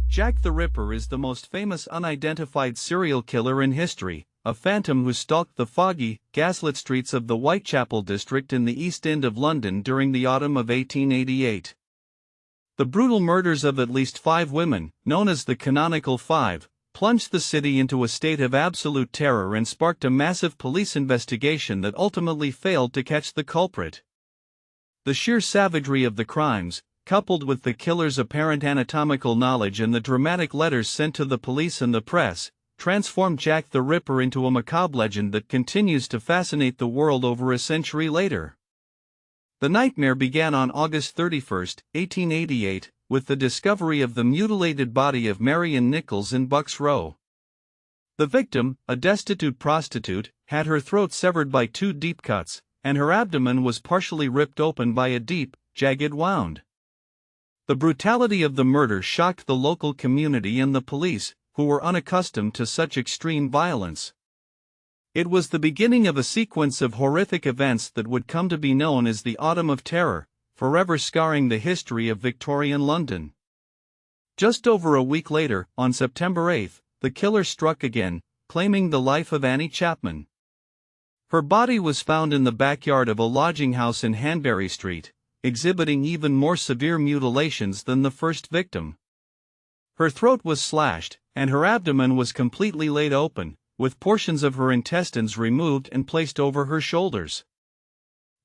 Jack the Ripper is the most famous unidentified serial killer in history, a phantom who stalked the foggy, gaslit streets of the Whitechapel district in the East End of London during the autumn of 1888. The brutal murders of at least 5 women, known as the Canonical Five, plunged the city into a state of absolute terror and sparked a massive police investigation that ultimately failed to catch the culprit. The sheer savagery of the crimes, coupled with the killer's apparent anatomical knowledge and the dramatic letters sent to the police and the press, transformed Jack the Ripper into a macabre legend that continues to fascinate the world over a century later. The nightmare began on August 31, 1888, with the discovery of the mutilated body of Marion Nichols in Bucks Row. The victim, a destitute prostitute, had her throat severed by 2 deep cuts, and her abdomen was partially ripped open by a deep, jagged wound. The brutality of the murder shocked the local community and the police, who were unaccustomed to such extreme violence. It was the beginning of a sequence of horrific events that would come to be known as the Autumn of Terror, forever scarring the history of Victorian London. Just over a week later, on September 8, the killer struck again, claiming the life of Annie Chapman. Her body was found in the backyard of a lodging house in Hanbury Street, exhibiting even more severe mutilations than the first victim. Her throat was slashed, and her abdomen was completely laid open, with portions of her intestines removed and placed over her shoulders.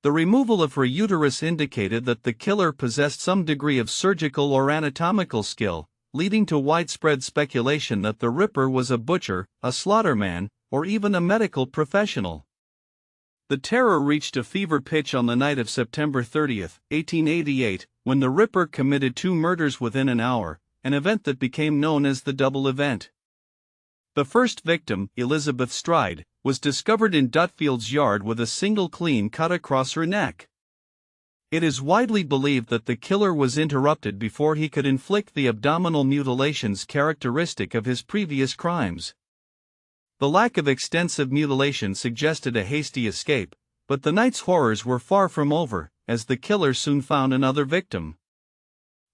The removal of her uterus indicated that the killer possessed some degree of surgical or anatomical skill, leading to widespread speculation that the Ripper was a butcher, a slaughterman, or even a medical professional. The terror reached a fever pitch on the night of September 30, 1888, when the Ripper committed 2 murders within an hour, an event that became known as the double event. The first victim, Elizabeth Stride, was discovered in Dutfield's yard with a single clean cut across her neck. It is widely believed that the killer was interrupted before he could inflict the abdominal mutilations characteristic of his previous crimes. The lack of extensive mutilation suggested a hasty escape, but the night's horrors were far from over, as the killer soon found another victim.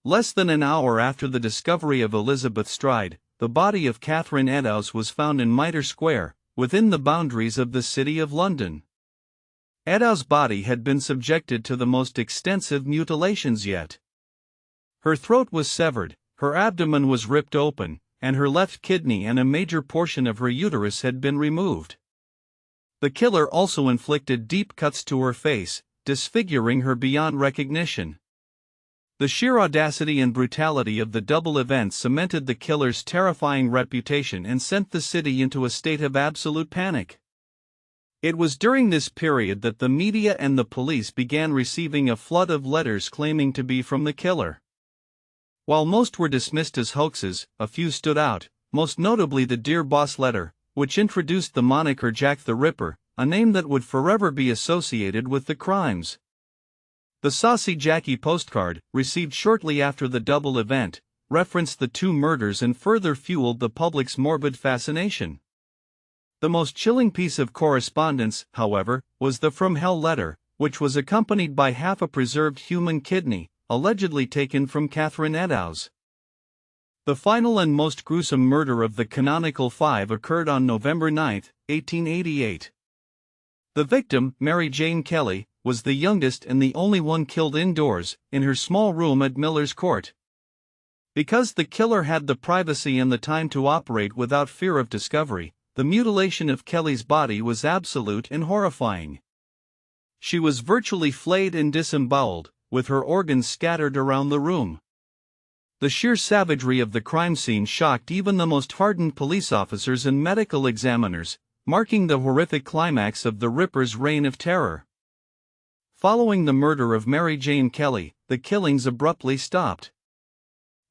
Less than an hour after the discovery of Elizabeth Stride, the body of Catherine Eddowes was found in Mitre Square, within the boundaries of the City of London. Eddowes' body had been subjected to the most extensive mutilations yet. Her throat was severed, her abdomen was ripped open, and her left kidney and a major portion of her uterus had been removed. The killer also inflicted deep cuts to her face, disfiguring her beyond recognition. The sheer audacity and brutality of the double event cemented the killer's terrifying reputation and sent the city into a state of absolute panic. It was during this period that the media and the police began receiving a flood of letters claiming to be from the killer. While most were dismissed as hoaxes, a few stood out, most notably the Dear Boss letter, which introduced the moniker Jack the Ripper, a name that would forever be associated with the crimes. The Saucy Jackie postcard, received shortly after the double event, referenced the 2 murders and further fueled the public's morbid fascination. The most chilling piece of correspondence, however, was the From Hell letter, which was accompanied by half a preserved human kidney, allegedly taken from Catherine Eddowes. The final and most gruesome murder of the Canonical Five occurred on November 9, 1888. The victim, Mary Jane Kelly, was the youngest and the only one killed indoors, in her small room at Miller's Court. Because the killer had the privacy and the time to operate without fear of discovery, the mutilation of Kelly's body was absolute and horrifying. She was virtually flayed and disemboweled, with her organs scattered around the room. The sheer savagery of the crime scene shocked even the most hardened police officers and medical examiners, marking the horrific climax of the Ripper's reign of terror. Following the murder of Mary Jane Kelly, the killings abruptly stopped.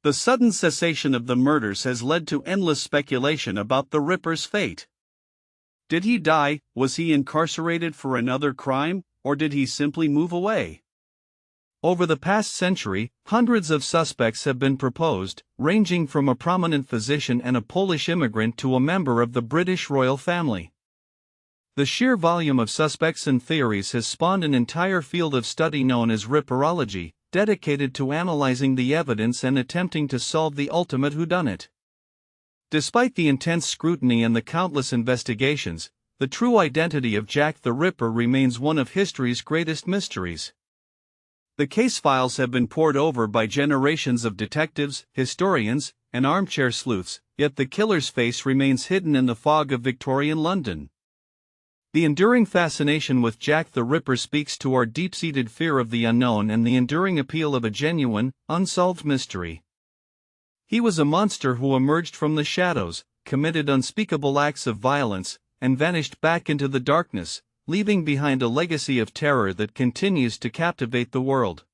The sudden cessation of the murders has led to endless speculation about the Ripper's fate. Did he die, was he incarcerated for another crime, or did he simply move away? Over the past century, hundreds of suspects have been proposed, ranging from a prominent physician and a Polish immigrant to a member of the British royal family. The sheer volume of suspects and theories has spawned an entire field of study known as Ripperology, dedicated to analyzing the evidence and attempting to solve the ultimate whodunit. Despite the intense scrutiny and the countless investigations, the true identity of Jack the Ripper remains one of history's greatest mysteries. The case files have been pored over by generations of detectives, historians, and armchair sleuths, yet the killer's face remains hidden in the fog of Victorian London. The enduring fascination with Jack the Ripper speaks to our deep-seated fear of the unknown and the enduring appeal of a genuine, unsolved mystery. He was a monster who emerged from the shadows, committed unspeakable acts of violence, and vanished back into the darkness, leaving behind a legacy of terror that continues to captivate the world.